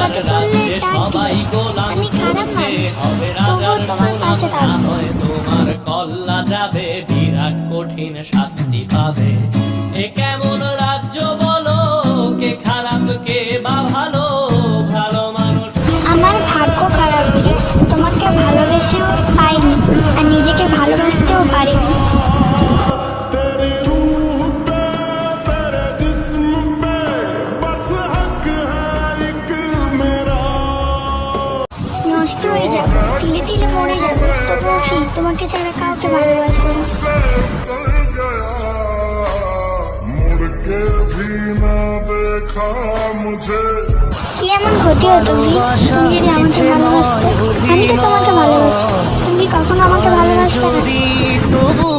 সাথে চললে সবাই গোলাম করবে, হবে রাজার সোনা হয় তোমার কল্লা যাবে, বিরাট কঠিন শাস্তি পাবে। এ কেমন রাজ্য বলো, কে খারাপ কে বা ভালো, ভালো মানুষ। আমার ভাগ্য খারাপ রে, তোমাকে ভালোবেসেও পাইনি আর নিজেকে ভালোবাসতেও পারিনি। নষ্ট হয়ে যাবে, তিলে তিলে মরে যাবে, তবুও তোমাকে ছাড়া কাউকে ভালোবাসবো না। কি এমন ক্ষতি হতো তুমি যদি আমাকে ভালোবাসতে? আমি তো তোমাকে ভালোবাসি, তুমি কখনো আমাকে ভালোবাসতে না।